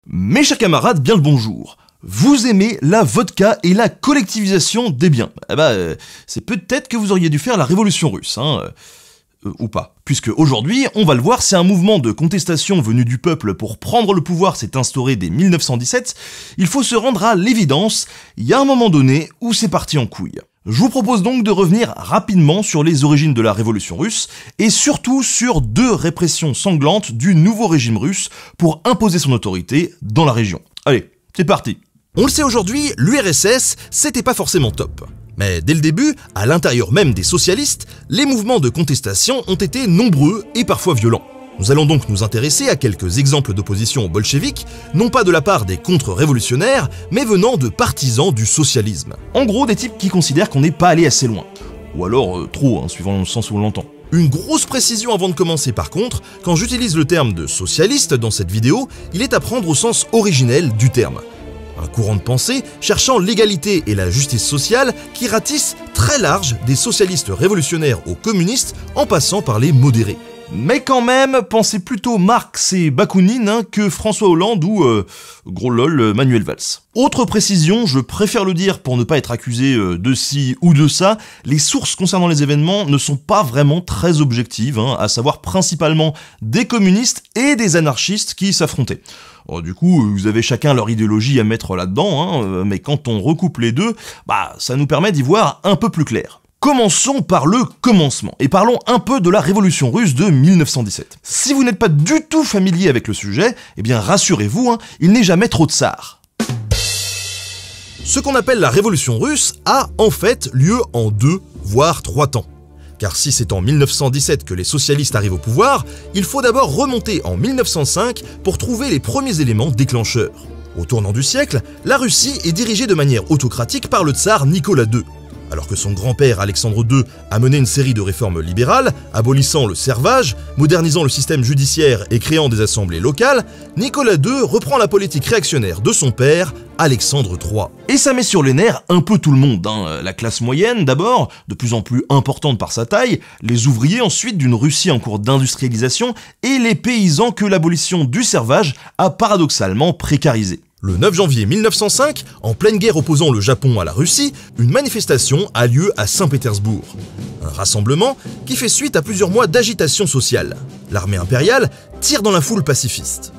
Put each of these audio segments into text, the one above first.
Mes chers camarades, bien le bonjour. Vous aimez la vodka et la collectivisation des biens. C'est peut-être que vous auriez dû faire la révolution russe, ou pas. Puisque aujourd'hui, on va le voir, c'est un mouvement de contestation venu du peuple pour prendre le pouvoir s'est instauré dès 1917. Il faut se rendre à l'évidence, il y a un moment donné où c'est parti en couille. Je vous propose donc de revenir rapidement sur les origines de la révolution russe et surtout sur deux répressions sanglantes du nouveau régime russe pour imposer son autorité dans la région. Allez, c'est parti. On le sait aujourd'hui, l'URSS, c'était pas forcément top. Mais dès le début, à l'intérieur même des socialistes, les mouvements de contestation ont été nombreux et parfois violents. Nous allons donc nous intéresser à quelques exemples d'opposition aux bolcheviks, non pas de la part des contre-révolutionnaires, mais venant de partisans du socialisme. En gros, des types qui considèrent qu'on n'est pas allé assez loin. Ou alors trop, suivant le sens où on l'entend. Une grosse précision avant de commencer par contre, quand j'utilise le terme de socialiste dans cette vidéo, il est à prendre au sens originel du terme. Un courant de pensée cherchant l'égalité et la justice sociale qui ratisse très large des socialistes révolutionnaires aux communistes en passant par les modérés. Mais quand même, pensez plutôt Marx et Bakounine que François Hollande ou, gros lol, Manuel Valls. Autre précision, je préfère le dire pour ne pas être accusé de ci ou de ça, les sources concernant les événements ne sont pas vraiment très objectives, à savoir principalement des communistes et des anarchistes qui s'affrontaient. Du coup, vous avez chacun leur idéologie à mettre là-dedans, mais quand on recoupe les deux, ça nous permet d'y voir un peu plus clair. Commençons par le commencement, et parlons un peu de la révolution russe de 1917. Si vous n'êtes pas du tout familier avec le sujet, eh bien rassurez-vous, il n'est jamais trop tard. Ce qu'on appelle la révolution russe a en fait lieu en 2, voire 3 temps. Car si c'est en 1917 que les socialistes arrivent au pouvoir, il faut d'abord remonter en 1905 pour trouver les premiers éléments déclencheurs. Au tournant du siècle, la Russie est dirigée de manière autocratique par le tsar Nicolas II. Alors que son grand-père Alexandre II a mené une série de réformes libérales, abolissant le servage, modernisant le système judiciaire et créant des assemblées locales, Nicolas II reprend la politique réactionnaire de son père, Alexandre III. Et ça met sur les nerfs un peu tout le monde, la classe moyenne d'abord, de plus en plus importante par sa taille, les ouvriers ensuite d'une Russie en cours d'industrialisation, et les paysans que l'abolition du servage a paradoxalement précarisés. Le 9 janvier 1905, en pleine guerre opposant le Japon à la Russie, une manifestation a lieu à Saint-Pétersbourg. Un rassemblement qui fait suite à plusieurs mois d'agitation sociale. L'armée impériale tire dans la foule pacifiste.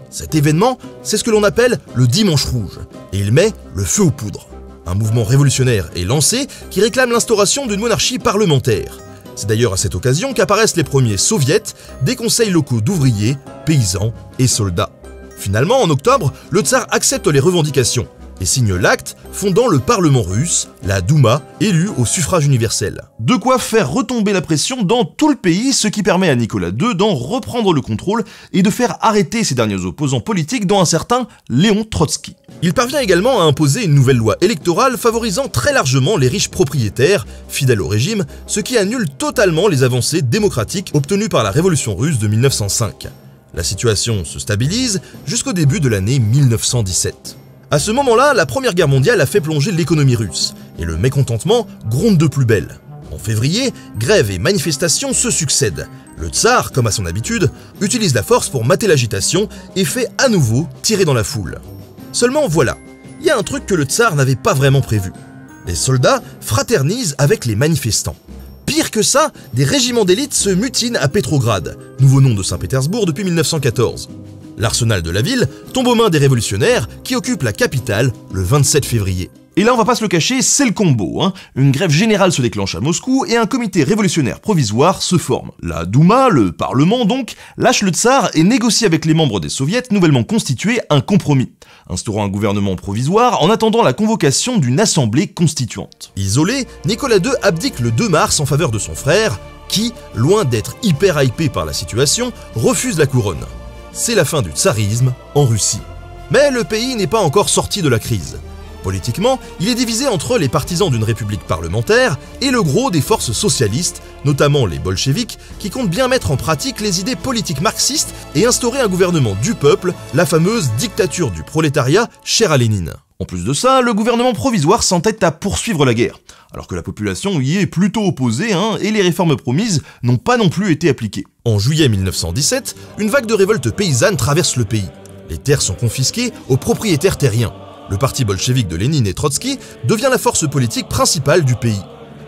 Cet événement, c'est ce que l'on appelle le Dimanche Rouge, et il met le feu aux poudres. Un mouvement révolutionnaire est lancé qui réclame l'instauration d'une monarchie parlementaire. C'est d'ailleurs à cette occasion qu'apparaissent les premiers soviets, des conseils locaux d'ouvriers, paysans et soldats. Finalement, en octobre, le tsar accepte les revendications et signe l'acte fondant le Parlement russe, la Douma, élu au suffrage universel. De quoi faire retomber la pression dans tout le pays, ce qui permet à Nicolas II d'en reprendre le contrôle et de faire arrêter ses derniers opposants politiques, dont un certain Léon Trotsky. Il parvient également à imposer une nouvelle loi électorale favorisant très largement les riches propriétaires, fidèles au régime, ce qui annule totalement les avancées démocratiques obtenues par la révolution russe de 1905. La situation se stabilise jusqu'au début de l'année 1917. À ce moment-là, la Première Guerre mondiale a fait plonger l'économie russe, et le mécontentement gronde de plus belle. En février, grèves et manifestations se succèdent. Le tsar, comme à son habitude, utilise la force pour mater l'agitation et fait à nouveau tirer dans la foule. Seulement voilà, il y a un truc que le tsar n'avait pas vraiment prévu. Les soldats fraternisent avec les manifestants. Pire que ça, des régiments d'élite se mutinent à Petrograd, nouveau nom de Saint-Pétersbourg depuis 1914. L'arsenal de la ville tombe aux mains des révolutionnaires qui occupent la capitale le 27 février. Et là, on va pas se le cacher, c'est le combo. Une grève générale se déclenche à Moscou et un comité révolutionnaire provisoire se forme. La Douma, le Parlement donc, lâche le tsar et négocie avec les membres des soviets nouvellement constitués un compromis, instaurant un gouvernement provisoire en attendant la convocation d'une assemblée constituante. Isolé, Nicolas II abdique le 2 mars en faveur de son frère, qui, loin d'être hyper hypé par la situation, refuse la couronne. C'est la fin du tsarisme en Russie. Mais le pays n'est pas encore sorti de la crise. Politiquement, il est divisé entre les partisans d'une république parlementaire et le gros des forces socialistes, notamment les bolcheviks, qui comptent bien mettre en pratique les idées politiques marxistes et instaurer un gouvernement du peuple, la fameuse dictature du prolétariat chère à Lénine. En plus de ça, le gouvernement provisoire s'entête à poursuivre la guerre, alors que la population y est plutôt opposée, et les réformes promises n'ont pas non plus été appliquées. En juillet 1917, une vague de révolte paysanne traverse le pays. Les terres sont confisquées aux propriétaires terriens. Le parti bolchevique de Lénine et Trotsky devient la force politique principale du pays.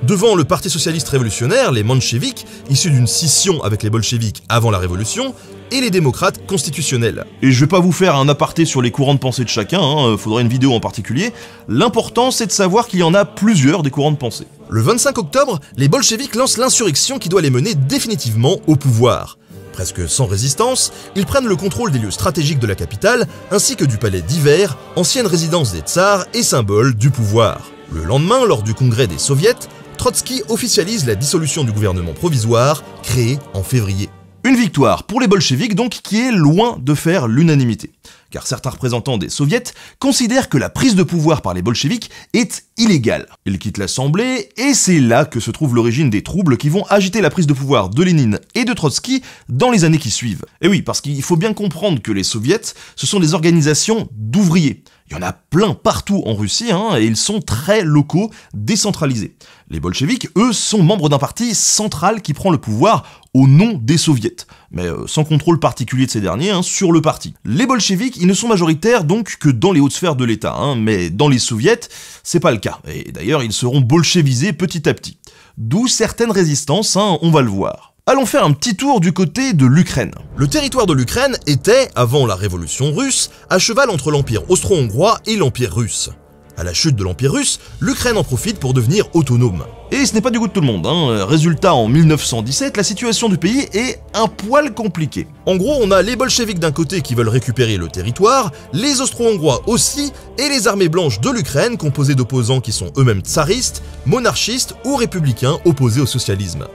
Devant le parti socialiste révolutionnaire, les mencheviks, issus d'une scission avec les bolcheviks avant la révolution, et les démocrates constitutionnels. Et je vais pas vous faire un aparté sur les courants de pensée de chacun, faudrait une vidéo en particulier. L'important c'est de savoir qu'il y en a plusieurs des courants de pensée. Le 25 octobre, les bolcheviks lancent l'insurrection qui doit les mener définitivement au pouvoir. Presque sans résistance, ils prennent le contrôle des lieux stratégiques de la capitale, ainsi que du palais d'hiver, ancienne résidence des tsars et symbole du pouvoir. Le lendemain, lors du congrès des soviets, Trotsky officialise la dissolution du gouvernement provisoire, créé en février. Une victoire pour les bolcheviks donc qui est loin de faire l'unanimité. Car certains représentants des soviets considèrent que la prise de pouvoir par les bolcheviks est illégale. Ils quittent l'Assemblée et c'est là que se trouve l'origine des troubles qui vont agiter la prise de pouvoir de Lénine et de Trotsky dans les années qui suivent. Et oui, parce qu'il faut bien comprendre que les soviets, ce sont des organisations d'ouvriers. Il y en a plein partout en Russie, et ils sont très locaux, décentralisés. Les bolcheviks, eux, sont membres d'un parti central qui prend le pouvoir au nom des soviets, mais sans contrôle particulier de ces derniers sur le parti. Les bolcheviks, ils ne sont majoritaires donc que dans les hautes sphères de l'État, mais dans les soviets, c'est pas le cas, et d'ailleurs ils seront bolchevisés petit à petit. D'où certaines résistances, on va le voir. Allons faire un petit tour du côté de l'Ukraine. Le territoire de l'Ukraine était, avant la révolution russe, à cheval entre l'Empire austro-hongrois et l'Empire russe. À la chute de l'Empire russe, l'Ukraine en profite pour devenir autonome. Et ce n'est pas du goût de tout le monde, Résultat, en 1917, la situation du pays est un poil compliquée. En gros, on a les bolcheviks d'un côté qui veulent récupérer le territoire, les austro-hongrois aussi, et les armées blanches de l'Ukraine composées d'opposants qui sont eux-mêmes tsaristes, monarchistes ou républicains opposés au socialisme.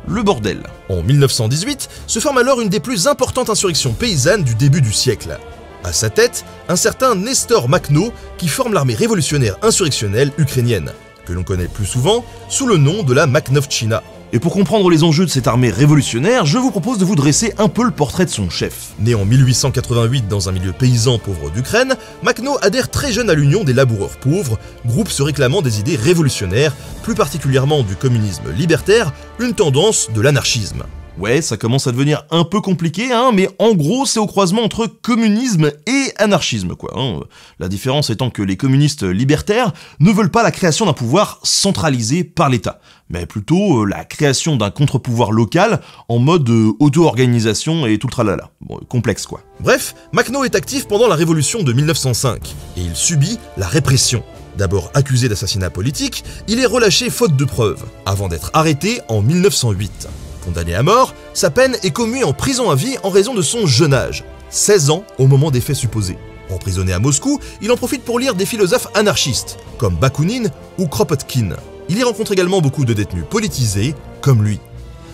Le bordel. En 1918, se forme alors une des plus importantes insurrections paysannes du début du siècle. À sa tête, un certain Nestor Makhno qui forme l'armée révolutionnaire insurrectionnelle ukrainienne, que l'on connaît plus souvent sous le nom de la Makhnovtchina. Et pour comprendre les enjeux de cette armée révolutionnaire, je vous propose de vous dresser un peu le portrait de son chef. Né en 1888 dans un milieu paysan pauvre d'Ukraine, Makhno adhère très jeune à l'Union des laboureurs pauvres, groupe se réclamant des idées révolutionnaires, plus particulièrement du communisme libertaire, une tendance de l'anarchisme. Ouais, ça commence à devenir un peu compliqué, mais en gros, c'est au croisement entre communisme et anarchisme, quoi. La différence étant que les communistes libertaires ne veulent pas la création d'un pouvoir centralisé par l'État, mais plutôt la création d'un contre-pouvoir local en mode auto-organisation et tout le tralala. Bon, complexe, quoi. Bref, Makhno est actif pendant la révolution de 1905, et il subit la répression. D'abord accusé d'assassinat politique, il est relâché faute de preuves, avant d'être arrêté en 1908. Condamné à mort, sa peine est commuée en prison à vie en raison de son jeune âge, 16 ans au moment des faits supposés. Emprisonné à Moscou, il en profite pour lire des philosophes anarchistes, comme Bakounine ou Kropotkin. Il y rencontre également beaucoup de détenus politisés, comme lui.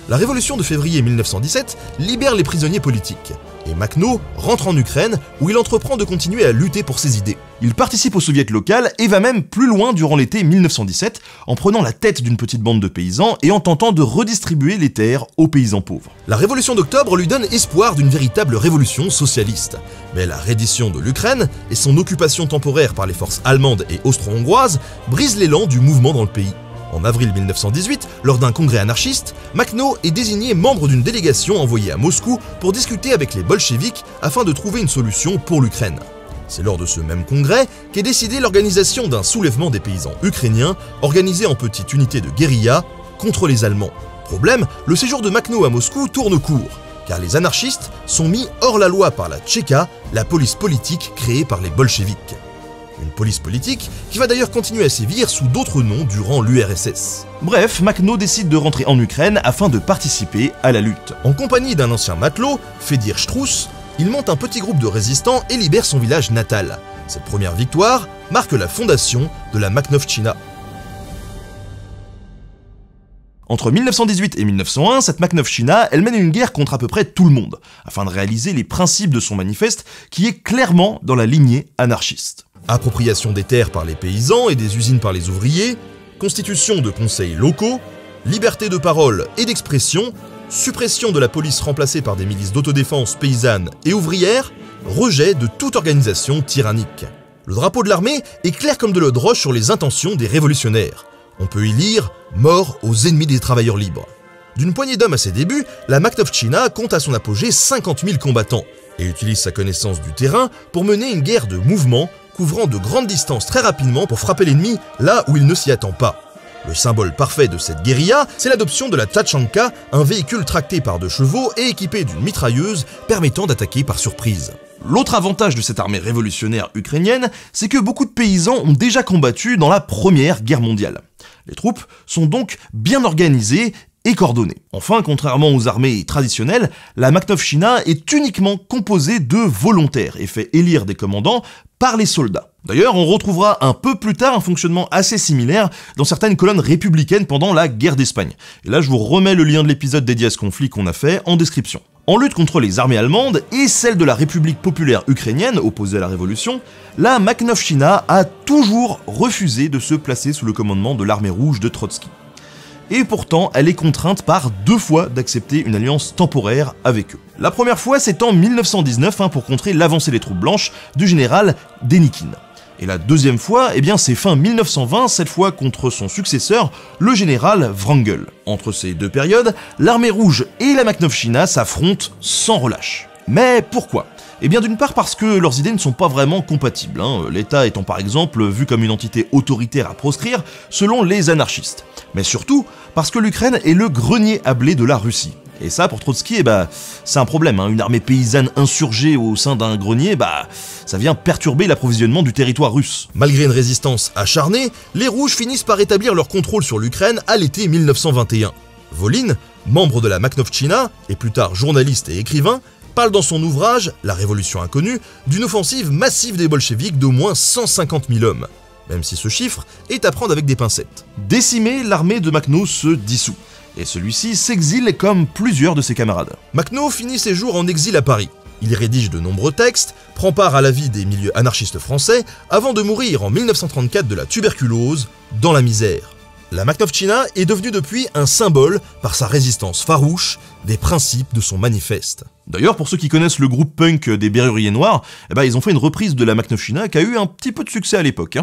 La révolution de février 1917 libère les prisonniers politiques, et Makhno rentre en Ukraine où il entreprend de continuer à lutter pour ses idées. Il participe au soviet local et va même plus loin durant l'été 1917 en prenant la tête d'une petite bande de paysans et en tentant de redistribuer les terres aux paysans pauvres. La révolution d'octobre lui donne espoir d'une véritable révolution socialiste. Mais la reddition de l'Ukraine et son occupation temporaire par les forces allemandes et austro-hongroises brisent l'élan du mouvement dans le pays. En avril 1918, lors d'un congrès anarchiste, Makhno est désigné membre d'une délégation envoyée à Moscou pour discuter avec les bolcheviks afin de trouver une solution pour l'Ukraine. C'est lors de ce même congrès qu'est décidée l'organisation d'un soulèvement des paysans ukrainiens organisé en petites unités de guérilla contre les Allemands. Problème, le séjour de Makhno à Moscou tourne court, car les anarchistes sont mis hors la loi par la Tchéka, la police politique créée par les bolcheviks. Une police politique qui va d'ailleurs continuer à sévir sous d'autres noms durant l'URSS. Bref, Makhno décide de rentrer en Ukraine afin de participer à la lutte. En compagnie d'un ancien matelot, Fedir Strauss, il monte un petit groupe de résistants et libère son village natal. Cette première victoire marque la fondation de la Makhnovtchina. Entre 1918 et 1901, cette Makhnovtchina, elle mène une guerre contre à peu près tout le monde, afin de réaliser les principes de son manifeste qui est clairement dans la lignée anarchiste. Appropriation des terres par les paysans et des usines par les ouvriers, constitution de conseils locaux, liberté de parole et d'expression, suppression de la police remplacée par des milices d'autodéfense paysannes et ouvrières, rejet de toute organisation tyrannique. Le drapeau de l'armée est clair comme de l'eau de roche sur les intentions des révolutionnaires. On peut y lire « Mort aux ennemis des travailleurs libres ». D'une poignée d'hommes à ses débuts, la Makhnovtchina compte à son apogée 50 000 combattants. et utilise sa connaissance du terrain pour mener une guerre de mouvement couvrant de grandes distances très rapidement pour frapper l'ennemi là où il ne s'y attend pas. Le symbole parfait de cette guérilla, c'est l'adoption de la Tachanka, un véhicule tracté par 2 chevaux et équipé d'une mitrailleuse permettant d'attaquer par surprise. L'autre avantage de cette armée révolutionnaire ukrainienne, c'est que beaucoup de paysans ont déjà combattu dans la Première Guerre mondiale. Les troupes sont donc bien organisées et coordonnées. Enfin, contrairement aux armées traditionnelles, la Makhnovchina est uniquement composée de volontaires et fait élire des commandants par les soldats. D'ailleurs, on retrouvera un peu plus tard un fonctionnement assez similaire dans certaines colonnes républicaines pendant la guerre d'Espagne. Et là, je vous remets le lien de l'épisode dédié à ce conflit qu'on a fait en description. En lutte contre les armées allemandes et celles de la République populaire ukrainienne opposée à la révolution, la Makhnovchina a toujours refusé de se placer sous le commandement de l'armée rouge de Trotsky. Et pourtant, elle est contrainte par 2 fois d'accepter une alliance temporaire avec eux. La première fois, c'est en 1919 pour contrer l'avancée des troupes blanches du général Dénikine. Et la deuxième fois, c'est fin 1920, cette fois contre son successeur, le général Wrangel. Entre ces 2 périodes, l'armée rouge et la Makhnovchina s'affrontent sans relâche. Mais pourquoi ? D'une part parce que leurs idées ne sont pas vraiment compatibles, l'État étant par exemple vu comme une entité autoritaire à proscrire selon les anarchistes. Mais surtout parce que l'Ukraine est le grenier à blé de la Russie. Et ça, pour Trotsky, c'est un problème. Une armée paysanne insurgée au sein d'un grenier, ça vient perturber l'approvisionnement du territoire russe. Malgré une résistance acharnée, les Rouges finissent par établir leur contrôle sur l'Ukraine à l'été 1921. Volin, membre de la Makhnovchina, et plus tard journaliste et écrivain, parle dans son ouvrage « La Révolution inconnue » d'une offensive massive des bolcheviks d'au moins 150 000 hommes, même si ce chiffre est à prendre avec des pincettes. Décimée, l'armée de Makhno se dissout, et celui-ci s'exile comme plusieurs de ses camarades. Makhno finit ses jours en exil à Paris. Il y rédige de nombreux textes, prend part à la vie des milieux anarchistes français, avant de mourir en 1934 de la tuberculose, dans la misère. La Makhnovchina est devenue depuis un symbole par sa résistance farouche des principes de son manifeste. D'ailleurs, pour ceux qui connaissent le groupe punk des Béruriers Noirs, ils ont fait une reprise de la Makhnovchina qui a eu un petit peu de succès à l'époque.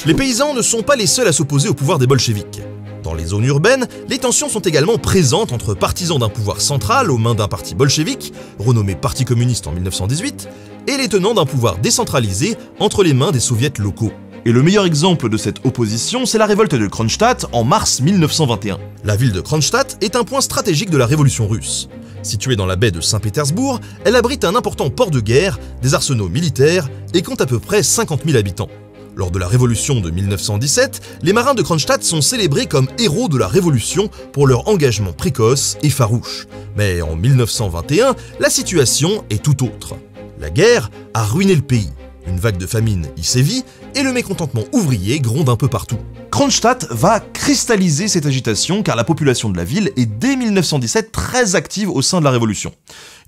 Les paysans ne sont pas les seuls à s'opposer au pouvoir des bolcheviks. Dans les zones urbaines, les tensions sont également présentes entre partisans d'un pouvoir central aux mains d'un parti bolchevique, renommé Parti communiste en 1918, et les tenants d'un pouvoir décentralisé entre les mains des soviets locaux. Et le meilleur exemple de cette opposition, c'est la révolte de Kronstadt en mars 1921. La ville de Kronstadt est un point stratégique de la révolution russe. Située dans la baie de Saint-Pétersbourg, elle abrite un important port de guerre, des arsenaux militaires et compte à peu près 50 000 habitants. Lors de la Révolution de 1917, les marins de Kronstadt sont célébrés comme héros de la Révolution pour leur engagement précoce et farouche. Mais en 1921, la situation est tout autre. La guerre a ruiné le pays. Une vague de famine y sévit et le mécontentement ouvrier gronde un peu partout. Kronstadt va cristalliser cette agitation car la population de la ville est dès 1917 très active au sein de la Révolution.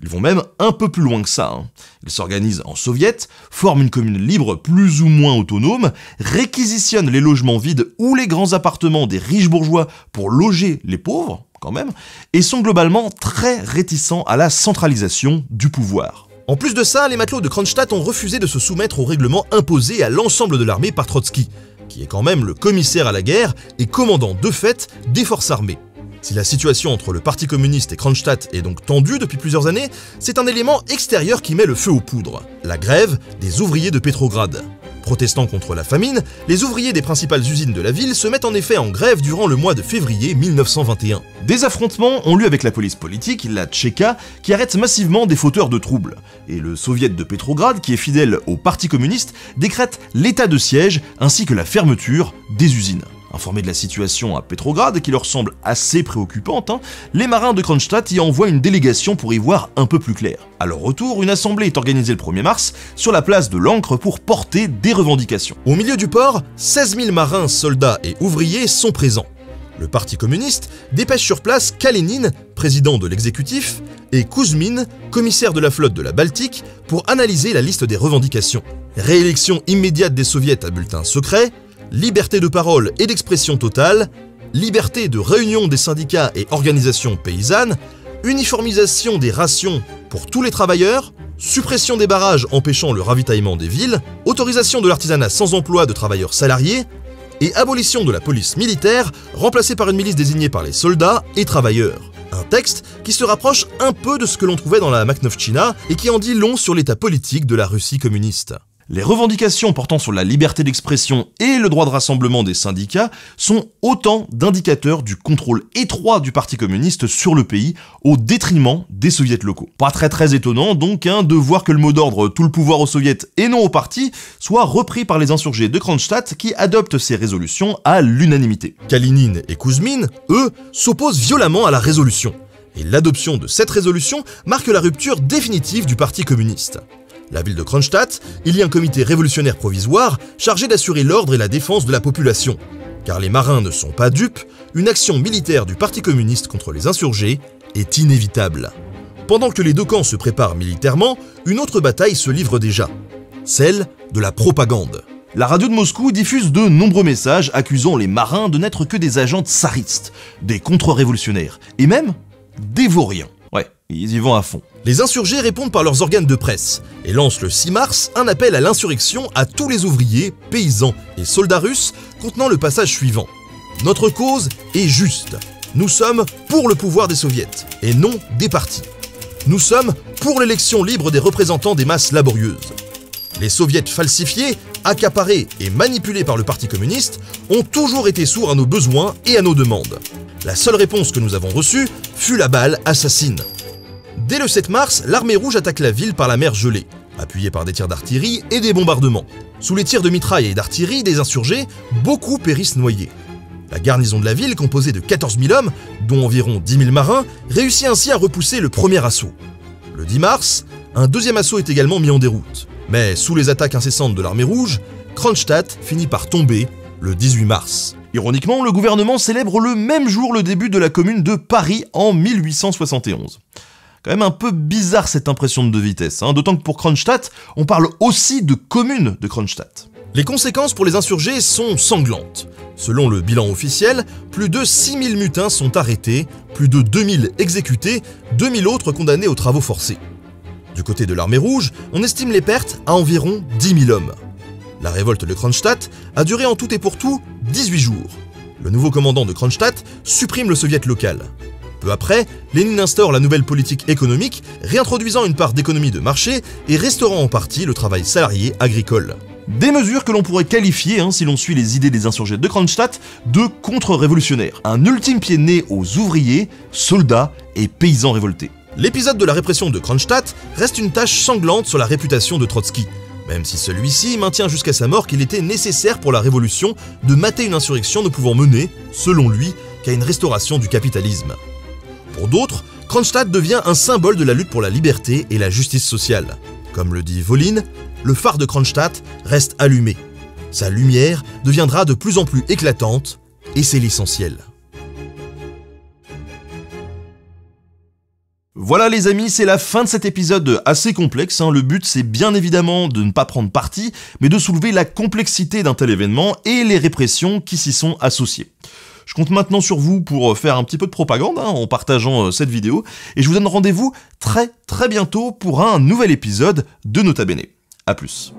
Ils vont même un peu plus loin que ça. Ils s'organisent en soviet, forment une commune libre plus ou moins autonome, réquisitionnent les logements vides ou les grands appartements des riches bourgeois pour loger les pauvres, quand même, et sont globalement très réticents à la centralisation du pouvoir. En plus de ça, les matelots de Kronstadt ont refusé de se soumettre au règlement imposé à l'ensemble de l'armée par Trotsky, qui est quand même le commissaire à la guerre et commandant de fait des forces armées. Si la situation entre le Parti communiste et Kronstadt est donc tendue depuis plusieurs années, c'est un élément extérieur qui met le feu aux poudres, la grève des ouvriers de Pétrograd. Protestant contre la famine, les ouvriers des principales usines de la ville se mettent en effet en grève durant le mois de février 1921. Des affrontements ont lieu avec la police politique, la Tchéka, qui arrête massivement des fauteurs de troubles. Et le soviet de Pétrograd, qui est fidèle au Parti communiste, décrète l'état de siège ainsi que la fermeture des usines. Informés de la situation à Pétrograd, qui leur semble assez préoccupante, les marins de Kronstadt y envoient une délégation pour y voir un peu plus clair. À leur retour, une assemblée est organisée le 1er mars sur la place de l'Ancre pour porter des revendications. Au milieu du port, 16 000 marins, soldats et ouvriers sont présents. Le Parti communiste dépêche sur place Kalénine, président de l'exécutif, et Kouzmine, commissaire de la flotte de la Baltique, pour analyser la liste des revendications. Réélection immédiate des soviets à bulletin secret, liberté de parole et d'expression totale, liberté de réunion des syndicats et organisations paysannes, uniformisation des rations pour tous les travailleurs, suppression des barrages empêchant le ravitaillement des villes, autorisation de l'artisanat sans emploi de travailleurs salariés, et abolition de la police militaire, remplacée par une milice désignée par les soldats et travailleurs. Un texte qui se rapproche un peu de ce que l'on trouvait dans la Makhnovtchina et qui en dit long sur l'état politique de la Russie communiste. Les revendications portant sur la liberté d'expression et le droit de rassemblement des syndicats sont autant d'indicateurs du contrôle étroit du Parti communiste sur le pays au détriment des soviets locaux. Pas très étonnant donc de voir que le mot d'ordre « tout le pouvoir aux soviets et non au parti » soit repris par les insurgés de Kronstadt qui adoptent ces résolutions à l'unanimité. Kalinin et Kouzmine, eux, s'opposent violemment à la résolution. Et l'adoption de cette résolution marque la rupture définitive du Parti communiste. La ville de Kronstadt, il y a un comité révolutionnaire provisoire chargé d'assurer l'ordre et la défense de la population. Car les marins ne sont pas dupes, une action militaire du Parti communiste contre les insurgés est inévitable. Pendant que les deux camps se préparent militairement, une autre bataille se livre déjà, celle de la propagande. La radio de Moscou diffuse de nombreux messages accusant les marins de n'être que des agents tsaristes, des contre-révolutionnaires, et même des vauriens. Ouais, ils y vont à fond. Les insurgés répondent par leurs organes de presse et lancent le 6 mars un appel à l'insurrection à tous les ouvriers, paysans et soldats russes contenant le passage suivant. Notre cause est juste. Nous sommes pour le pouvoir des soviets et non des partis. Nous sommes pour l'élection libre des représentants des masses laborieuses. Les soviets falsifiés, accaparés et manipulés par le Parti communiste ont toujours été sourds à nos besoins et à nos demandes. La seule réponse que nous avons reçue fut la balle assassine. Dès le 7 mars, l'armée rouge attaque la ville par la mer gelée, appuyée par des tirs d'artillerie et des bombardements. Sous les tirs de mitraille et d'artillerie des insurgés, beaucoup périssent noyés. La garnison de la ville, composée de 14 000 hommes, dont environ 10 000 marins, réussit ainsi à repousser le premier assaut. Le 10 mars, un deuxième assaut est également mis en déroute. Mais sous les attaques incessantes de l'armée rouge, Kronstadt finit par tomber le 18 mars. Ironiquement, le gouvernement célèbre le même jour le début de la commune de Paris en 1871. Quand même un peu bizarre cette impression de vitesse, d'autant que pour Kronstadt, on parle aussi de commune de Kronstadt. Les conséquences pour les insurgés sont sanglantes. Selon le bilan officiel, plus de 6 000 mutins sont arrêtés, plus de 2 000 exécutés, 2 000 autres condamnés aux travaux forcés. Du côté de l'armée rouge, on estime les pertes à environ 10 000 hommes. La révolte de Kronstadt a duré en tout et pour tout 18 jours. Le nouveau commandant de Kronstadt supprime le soviet local. Peu après, Lénine instaure la nouvelle politique économique, réintroduisant une part d'économie de marché et restaurant en partie le travail salarié agricole. Des mesures que l'on pourrait qualifier, si l'on suit les idées des insurgés de Kronstadt, de contre-révolutionnaires. Un ultime pied de nez aux ouvriers, soldats et paysans révoltés. L'épisode de la répression de Kronstadt reste une tâche sanglante sur la réputation de Trotsky, même si celui-ci maintient jusqu'à sa mort qu'il était nécessaire pour la révolution de mater une insurrection ne pouvant mener, selon lui, qu'à une restauration du capitalisme. Pour d'autres, Kronstadt devient un symbole de la lutte pour la liberté et la justice sociale. Comme le dit Volin, le phare de Kronstadt reste allumé. Sa lumière deviendra de plus en plus éclatante, et c'est l'essentiel. Voilà les amis, c'est la fin de cet épisode assez complexe. Le but c'est bien évidemment de ne pas prendre parti, mais de soulever la complexité d'un tel événement et les répressions qui s'y sont associées. Je compte maintenant sur vous pour faire un petit peu de propagande en partageant cette vidéo, et je vous donne rendez-vous très bientôt pour un nouvel épisode de Nota Bene. A plus.